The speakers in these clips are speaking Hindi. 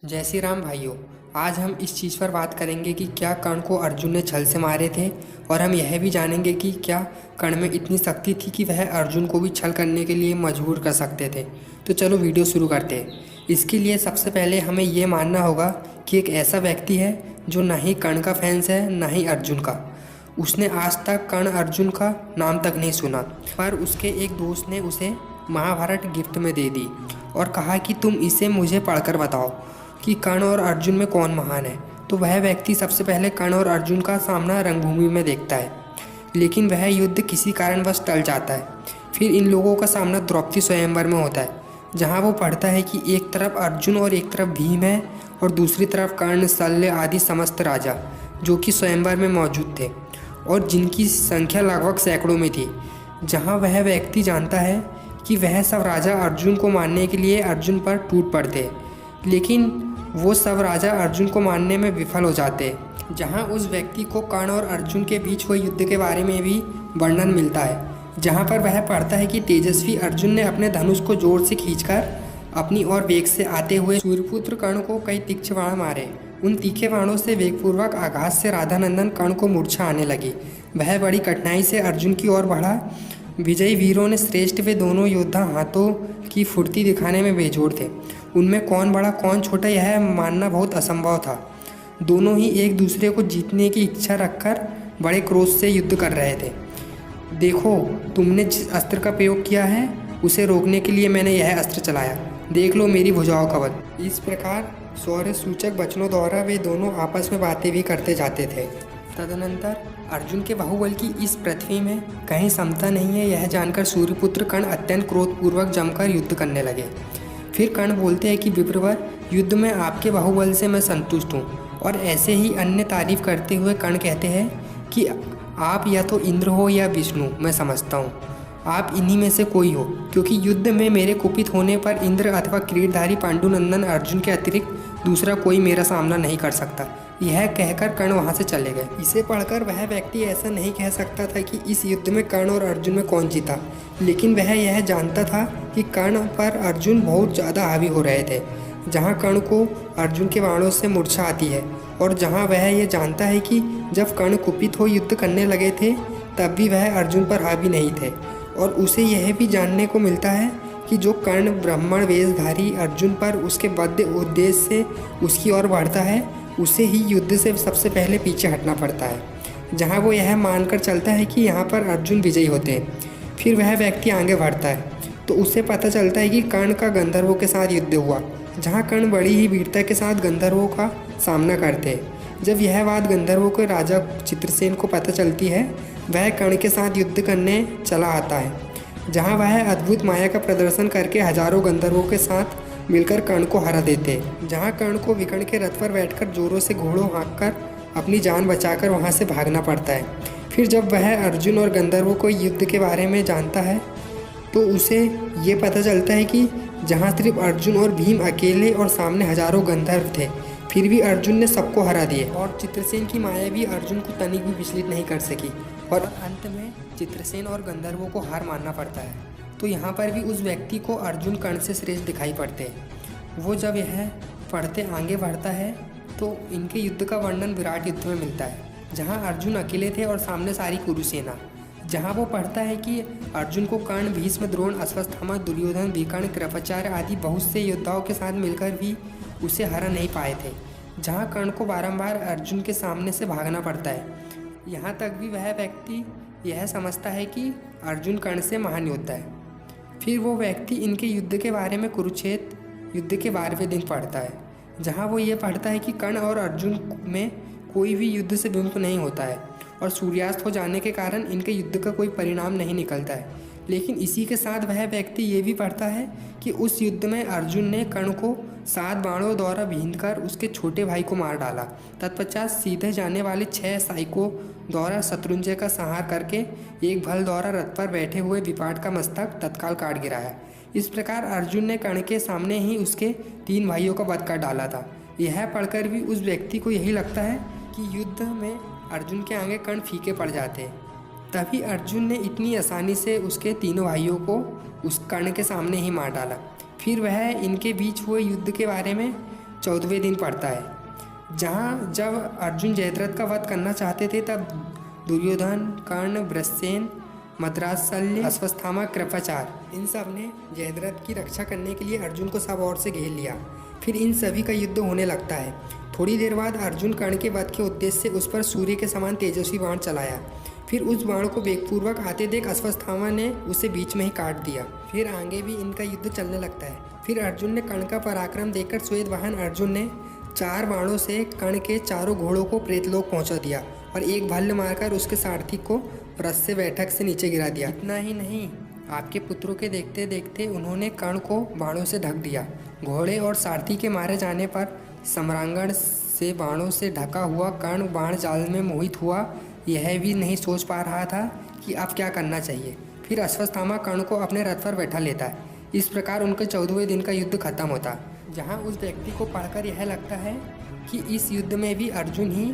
जय श्री राम भाइयों। आज हम इस चीज़ पर बात करेंगे कि क्या कर्ण को अर्जुन ने छल से मारे थे, और हम यह भी जानेंगे कि क्या कर्ण में इतनी शक्ति थी कि वह अर्जुन को भी छल करने के लिए मजबूर कर सकते थे। तो चलो वीडियो शुरू करते हैं। इसके लिए सबसे पहले हमें ये मानना होगा कि एक ऐसा व्यक्ति है जो ना ही कर्ण का फैंस है ना ही अर्जुन का। उसने आज तक कर्ण अर्जुन का नाम तक नहीं सुना, पर उसके एक दोस्त ने उसे महाभारत गिफ्ट में दे दी और कहा कि तुम इसे मुझे पढ़कर बताओ कि कर्ण और अर्जुन में कौन महान है। तो वह व्यक्ति सबसे पहले कर्ण और अर्जुन का सामना रंगभूमि में देखता है, लेकिन वह युद्ध किसी कारणवश टल जाता है। फिर इन लोगों का सामना द्रौपदी स्वयंवर में होता है, जहां वो पढ़ता है कि एक तरफ अर्जुन और एक तरफ भीम है और दूसरी तरफ कर्ण, शल्य आदि समस्त राजा जो कि स्वयंवर में मौजूद थे और जिनकी संख्या लगभग सैकड़ों में थी। जहाँ वह व्यक्ति जानता है कि वह सब राजा अर्जुन को मारने के लिए अर्जुन पर टूट पड़ते, लेकिन वो सब राजा अर्जुन को मारने में विफल हो जाते। जहां उस व्यक्ति को कर्ण और अर्जुन के बीच हुए युद्ध के बारे में भी वर्णन मिलता है, जहां पर वह पढ़ता है कि तेजस्वी अर्जुन ने अपने धनुष को जोर से खींचकर अपनी ओर वेग से आते हुए सूर्यपुत्र कर्ण को कई तीक्ष्ण बाण मारे। उन तीखे बाणों से वेगपूर्वक आघात से राधानंदन कर्ण को मूर्छा आने लगी। वह बड़ी कठिनाई से अर्जुन की ओर बढ़ा। विजयी वीरों ने श्रेष्ठ वे दोनों योद्धा हाथों की फुर्ती दिखाने में बेजोड़ थे। उनमें कौन बड़ा कौन छोटा यह मानना बहुत असंभव था। दोनों ही एक दूसरे को जीतने की इच्छा रखकर बड़े क्रोध से युद्ध कर रहे थे। देखो, तुमने जिस अस्त्र का प्रयोग किया है उसे रोकने के लिए मैंने यह अस्त्र चलाया। देख लो मेरी भुजाओं का बल। इस प्रकार शौर्य सूचक वचनों द्वारा वे दोनों आपस में बातें भी करते जाते थे। तदनंतर अर्जुन के बाहुबल की इस पृथ्वी में कहीं समता नहीं है, यह जानकर सूर्यपुत्र कर्ण अत्यंत क्रोधपूर्वक जमकर युद्ध करने लगे। फिर कर्ण बोलते हैं कि विप्रवर, युद्ध में आपके बाहुबल से मैं संतुष्ट हूँ। और ऐसे ही अन्य तारीफ करते हुए कर्ण कहते हैं कि आप या तो इंद्र हो या विष्णु, मैं समझता हूँ आप इन्हीं में से कोई हो, क्योंकि युद्ध में मेरे कुपित होने पर इंद्र अथवा किरीटधारी पांडुनंदन अर्जुन के अतिरिक्त दूसरा कोई मेरा सामना नहीं कर सकता। यह कहकर कर्ण वहां से चले गए। इसे पढ़कर वह व्यक्ति ऐसा नहीं कह सकता था कि इस युद्ध में कर्ण और अर्जुन में कौन जीता, लेकिन वह यह जानता था कि कर्ण पर अर्जुन बहुत ज़्यादा हावी हो रहे थे। जहां कर्ण को अर्जुन के बाणों से मूर्छा आती है, और जहां वह यह जानता है कि जब कर्ण कुपित हो युद्ध करने लगे थे तब भी वह अर्जुन पर हावी नहीं थे। और उसे यह भी जानने को मिलता है कि जो कर्ण ब्राह्मण वेशधारी अर्जुन पर उसके बद्ध उद्देश्य से उसकी ओर बढ़ता है, उसे ही युद्ध से सबसे पहले पीछे हटना पड़ता है। जहां वो यह मानकर चलता है कि यहाँ पर अर्जुन विजयी होते हैं। फिर वह व्यक्ति आगे बढ़ता है तो उसे पता चलता है कि कर्ण का गंधर्वों के साथ युद्ध हुआ, जहाँ कर्ण बड़ी ही वीरता के साथ गंधर्वों का सामना करते हैं। जब यह बात गंधर्वों के राजा चित्रसेन को पता चलती है, वह कर्ण के साथ युद्ध करने चला आता है, जहाँ वह अद्भुत माया का प्रदर्शन करके हजारों गंधर्वों के साथ मिलकर कर्ण को हरा देते। जहाँ कर्ण को विकर्ण के रथ पर बैठकर जोरों से घोड़ों हाँककर अपनी जान बचाकर वहाँ से भागना पड़ता है। फिर जब वह अर्जुन और गंधर्वों को युद्ध के बारे में जानता है तो उसे ये पता चलता है कि जहाँ सिर्फ अर्जुन और भीम अकेले और सामने हजारों गंधर्व थे, फिर भी अर्जुन ने सबको हरा दिए और चित्रसेन की माया भी अर्जुन को तनिक भी विचलित नहीं कर सकी, और अंत में चित्रसेन और गंधर्वों को हार मानना पड़ता है। तो यहाँ पर भी उस व्यक्ति को अर्जुन कर्ण से श्रेष्ठ दिखाई पड़ते हैं। वो जब यह पढ़ते आगे बढ़ता है तो इनके युद्ध का वर्णन विराट युद्ध में मिलता है, जहाँ अर्जुन अकेले थे और सामने सारी कुरुसेना। जहाँ वो पढ़ता है कि अर्जुन को कर्ण, भीष्म, द्रोण, अश्वत्थामा, दुर्योधन, विकर्ण, कृपाचार्य आदि बहुत से योद्धाओं के साथ मिलकर भी उसे हरा नहीं पाए थे। जहाँ कर्ण को बारंबार अर्जुन के सामने से भागना पड़ता है। यहाँ तक भी वह व्यक्ति यह समझता है कि अर्जुन कर्ण से महान योद्धा है। फिर वो व्यक्ति इनके युद्ध के बारे में कुरुक्षेत्र युद्ध के 12वें दिन पढ़ता है, जहाँ वो ये पढ़ता है कि कर्ण और अर्जुन में कोई भी युद्ध से विमुख नहीं होता है और सूर्यास्त हो जाने के कारण इनके युद्ध का कोई परिणाम नहीं निकलता है। लेकिन इसी के साथ वह व्यक्ति ये भी पढ़ता है कि उस युद्ध में अर्जुन ने कर्ण को 7 बाणों द्वारा बींधकर उसके छोटे भाई को मार डाला। तत्पश्चात सीधे जाने वाले 6 सैनिकों द्वारा शत्रुंजय का संहार करके एक भल द्वारा रथ पर बैठे हुए विपाट का मस्तक तत्काल काट गिराया। इस प्रकार अर्जुन ने कर्ण के सामने ही उसके 3 भाइयों का वध कर डाला था। यह पढ़कर भी उस व्यक्ति को यही लगता है कि युद्ध में अर्जुन के आगे कर्ण फीके पड़ जाते। तभी अर्जुन ने इतनी आसानी से उसके तीनों भाइयों को उस कर्ण के सामने ही मार डाला। फिर वह इनके बीच हुए युद्ध के बारे में 14वें दिन पड़ता है। जहाँ जब अर्जुन जयद्रथ का वध करना चाहते थे तब दुर्योधन, कर्ण, वृषसेन, मद्रासल्य, अश्वत्थामा, कृपाचार्य इन सब ने जयद्रथ की रक्षा करने के लिए अर्जुन को सब ओर से घेर लिया। फिर इन सभी का युद्ध होने लगता है। थोड़ी देर बाद अर्जुन कर्ण के वध के उद्देश्य से उस पर सूर्य के समान तेजस्वी बाण चलाया। फिर उस बाण को वेगपूर्वक आते देख अश्वत्थामा ने उसे बीच में ही काट दिया। फिर आगे भी इनका युद्ध चलने लगता है। फिर अर्जुन ने कर्ण का पराक्रम देखकर श्वेत वाहन अर्जुन ने 4 बाणों से कर्ण के चारों घोड़ों को प्रेतलोक पहुंचा दिया और एक भल्ल मारकर उसके सारथी को रथ से बैठक से नीचे गिरा दिया। इतना ही नहीं, आपके पुत्रों के देखते देखते उन्होंने कर्ण को बाणों से ढक दिया। घोड़े और सारथी के मारे जाने पर सम्रांगण से बाणों से ढका हुआ कर्ण बाण जाल में मोहित हुआ। यह भी नहीं सोच पा रहा था कि अब क्या करना चाहिए। फिर अश्वत्थामा कर्ण को अपने रथ पर बैठा लेता है। इस प्रकार उनके 14वें दिन का युद्ध खत्म होता, जहाँ उस व्यक्ति को पढ़कर यह लगता है कि इस युद्ध में भी अर्जुन ही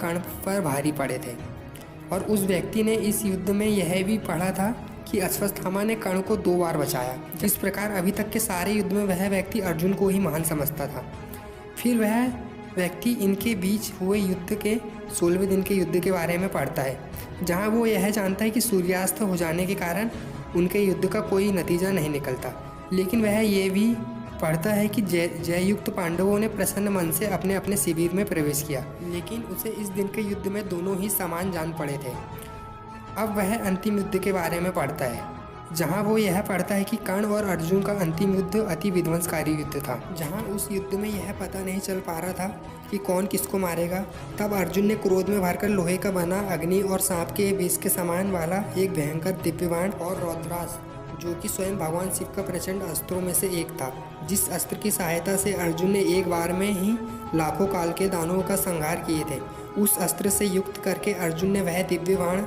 कर्ण पर भारी पड़े थे। और उस व्यक्ति ने इस युद्ध में यह भी पढ़ा था कि अश्वत्थामा ने कर्ण को 2 बार बचाया। इस प्रकार अभी तक के सारे युद्ध में वह व्यक्ति अर्जुन को ही महान समझता था। फिर वह व्यक्ति इनके बीच हुए युद्ध के 16वें दिन के युद्ध के बारे में पढ़ता है, जहां वो यह जानता है कि सूर्यास्त हो जाने के कारण उनके युद्ध का कोई नतीजा नहीं निकलता। लेकिन वह ये भी पढ़ता है कि जययुक्त पांडवों ने प्रसन्न मन से अपने अपने शिविर में प्रवेश किया, लेकिन उसे इस दिन के युद्ध में दोनों ही समान जान पड़े थे। अब वह अंतिम युद्ध के बारे में पढ़ता है, जहां वो यह पढ़ता है कि कर्ण और अर्जुन का अंतिम युद्ध अति विध्वंसकारी युद्ध था। जहां उस युद्ध में यह पता नहीं चल पा रहा था कि कौन किसको मारेगा। तब अर्जुन ने क्रोध में भरकर लोहे का बना अग्नि और सांप के विष के समान वाला एक भयंकर दिव्य बाण और रौद्रास्त्र, जो कि स्वयं भगवान शिव का प्रचंड अस्त्रों में से एक था, जिस अस्त्र की सहायता से अर्जुन ने एक बार में ही लाखों काल के दानवों का संहार किए थे, उस अस्त्र से युक्त करके अर्जुन ने वह दिव्य बाण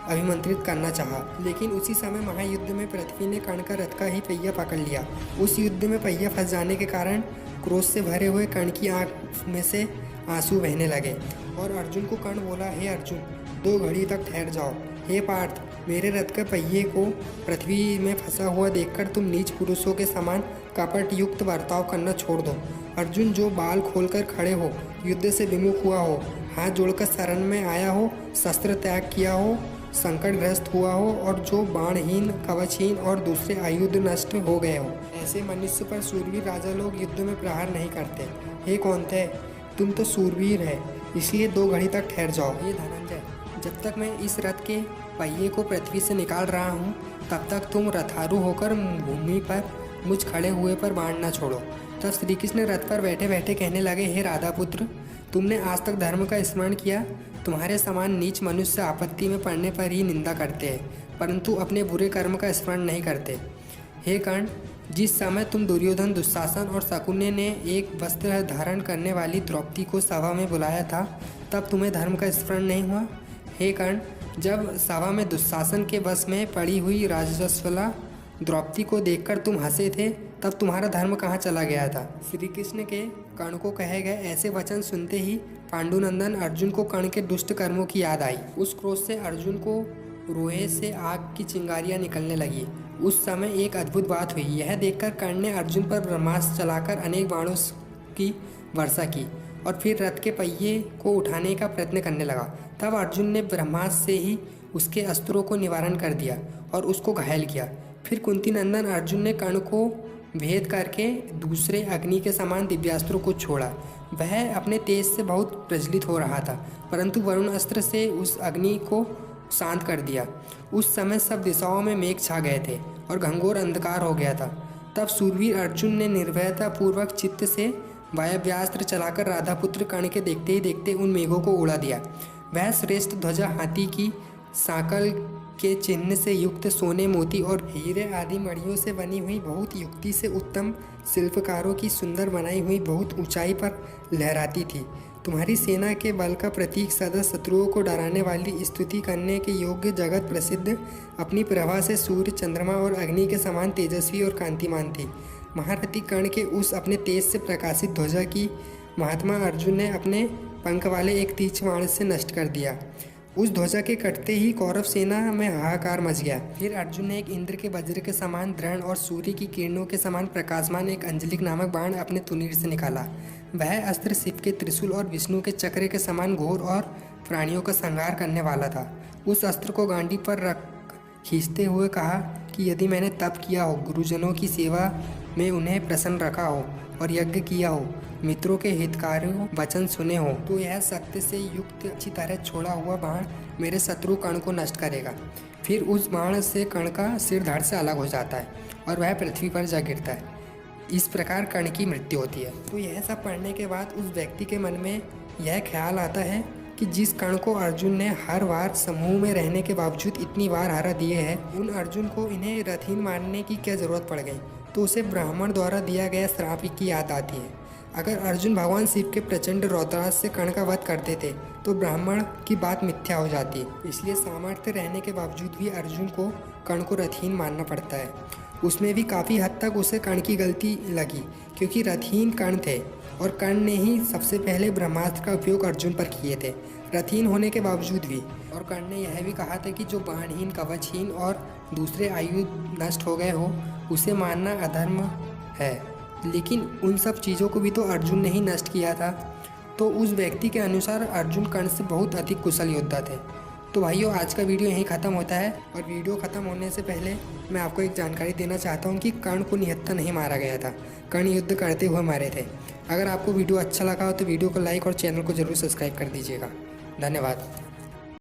अभिमंत्रित करना चाहा। लेकिन उसी समय महायुद्ध में पृथ्वी ने कर्ण का रथ का ही पहिया पकड़ लिया। उस युद्ध में पहिया फंस जाने के कारण क्रोध से भरे हुए कर्ण की आंख में से आंसू बहने लगे और अर्जुन को कर्ण बोला, हे अर्जुन, 2 घड़ी तक ठहर जाओ। हे पार्थ, मेरे रथ के पहिए को पृथ्वी में फंसा हुआ देखकर तुम नीच पुरुषों के समान कपट युक्त बर्ताव करना छोड़ दो। अर्जुन, जो बाल खोलकर खड़े हो, युद्ध से विमुख हुआ हो, हाथ जोड़कर शरण में आया हो, शस्त्र त्याग किया हो, संकटग्रस्त हुआ हो और जो बाणहीन, कवचहीन और दूसरे आयुध नष्ट हो गए हो, ऐसे मनुष्य पर सूरवीर राजा लोग युद्ध में प्रहार नहीं करते। हे कौन्तेय, तुम तो सूरवीर है, इसलिए 2 घड़ी तक ठहर जाओ। ये धनंजय, जब तक मैं इस रथ के पहिए को पृथ्वी से निकाल रहा हूँ तब तक तुम रथारू होकर भूमि पर मुझ खड़े हुए पर बाण न छोड़ो। तब श्री कृष्ण रथ पर बैठे बैठे कहने लगे, हे राधा पुत्र, तुमने आज तक धर्म का स्मरण किया। तुम्हारे समान नीच मनुष्य आपत्ति में पड़ने पर ही निंदा करते हैं, परंतु अपने बुरे कर्म का स्मरण नहीं करते। हे कर्ण, जिस समय तुम दुर्योधन, दुशासन और शकुनि ने एक वस्त्र धारण करने वाली द्रौपदी को सभा में बुलाया था, तब तुम्हें धर्म का स्मरण नहीं हुआ। हे कर्ण, जब सभा में दुशासन के वश में पड़ी हुई राजस्वला द्रौपदी को देखकर तुम हंसे थे, तब तुम्हारा धर्म कहाँ चला गया था। श्री कृष्ण के कर्ण को कहे गए ऐसे वचन सुनते ही पांडुनंदन अर्जुन को कर्ण के दुष्ट कर्मों की याद आई। उस क्रोध से अर्जुन को रोए से आग की चिंगारियां निकलने लगी। उस समय एक अद्भुत बात हुई। यह देखकर कर्ण ने अर्जुन पर ब्रह्मास्त्र चलाकर अनेक बाणों की वर्षा की और फिर रथ के पहिए को उठाने का प्रयत्न करने लगा। तब अर्जुन ने ब्रह्मास्त्र से ही उसके अस्त्रों को निवारण कर दिया और उसको घायल किया। फिर कुंती नंदन अर्जुन ने कर्ण को भेद करके दूसरे अग्नि के समान दिव्यास्त्रों को छोड़ा। वह अपने तेज से बहुत प्रज्वलित हो रहा था, परंतु वरुण अस्त्र से उस अग्नि को शांत कर दिया। उस समय सब दिशाओं में मेघ छा गए थे और घंघोर अंधकार हो गया था। तब सूरवीर अर्जुन ने निर्भयता पूर्वक चित्त से वायव्यास्त्र चलाकर राधापुत्र कर्ण के देखते ही देखते उन मेघों को उड़ा दिया। वह श्रेष्ठ ध्वजा हाथी की सांकल के चिन्ह से युक्त सोने, मोती और हीरे आदि मणियों से बनी हुई बहुत युक्ति से उत्तम शिल्पकारों की सुंदर बनाई हुई बहुत ऊंचाई पर लहराती थी। तुम्हारी सेना के बल का प्रतीक सदा शत्रुओं को डराने वाली, स्तुति करने के योग्य, जगत प्रसिद्ध, अपनी प्रभा से सूर्य, चंद्रमा और अग्नि के समान तेजस्वी और कांतिमान थी। महारथी कर्ण के उस अपने तेज से प्रकाशित ध्वजा की महात्मा अर्जुन ने अपने पंख वाले एक तीक्ष्ण बाण से नष्ट कर दिया। उस ध्वजा के कटते ही कौरव सेना में हाहाकार मच गया। फिर अर्जुन ने एक इंद्र के वज्र के समान दृढ़ और सूर्य की किरणों के समान प्रकाशमान एक अंजलिक नामक बाण अपने तुनीर से निकाला। वह अस्त्र शिव के त्रिशूल और विष्णु के चक्र के समान घोर और प्राणियों का संहार करने वाला था। उस अस्त्र को गांडी पर रख खींचते हुए कहा कि यदि मैंने तप किया हो, गुरुजनों की सेवा में उन्हें प्रसन्न रखा हो और यज्ञ किया हो, मित्रों के हितकारों वचन सुने हो, तो यह शक्ति से युक्त अच्छी तरह छोड़ा हुआ बाण मेरे शत्रु कर्ण को नष्ट करेगा। फिर उस बाण से कर्ण का सिर धड़ से अलग हो जाता है और वह पृथ्वी पर जा गिरता है। इस प्रकार कर्ण की मृत्यु होती है। तो यह सब पढ़ने के बाद उस व्यक्ति के मन में यह ख्याल आता है कि जिस कर्ण को अर्जुन ने हर बार समूह में रहने के बावजूद इतनी बार हरा दिए है, उन अर्जुन को इन्हें रथहीन मारने की क्या जरूरत पड़ गई। तो उसे ब्राह्मण द्वारा दिया गया श्राप की याद आती है। अगर अर्जुन भगवान शिव के प्रचंड रौद्रास्त्र से कर्ण का वध करते थे तो ब्राह्मण की बात मिथ्या हो जाती। इसलिए सामर्थ्य रहने के बावजूद भी अर्जुन को कर्ण को रथहीन मानना पड़ता है। उसमें भी काफ़ी हद तक उसे कर्ण की गलती लगी, क्योंकि रथहीन कर्ण थे और कर्ण ने ही सबसे पहले ब्रह्मास्त्र का उपयोग अर्जुन पर किए थे, रथहीन होने के बावजूद भी। और कर्ण ने यह भी कहा था कि जो बाणहीन, कवचहीन और दूसरे आयुध नष्ट हो गए हो, उसे मानना अधर्म है। लेकिन उन सब चीज़ों को भी तो अर्जुन ने ही नष्ट किया था। तो उस व्यक्ति के अनुसार अर्जुन कर्ण से बहुत अधिक कुशल योद्धा थे। तो भाइयों, आज का वीडियो यहीं ख़त्म होता है। और वीडियो ख़त्म होने से पहले मैं आपको एक जानकारी देना चाहता हूँ कि कर्ण को निहत्था नहीं मारा गया था, कर्ण युद्ध करते हुए मारे थे। अगर आपको वीडियो अच्छा लगा हो तो वीडियो को लाइक और चैनल को ज़रूर सब्सक्राइब कर दीजिएगा। धन्यवाद।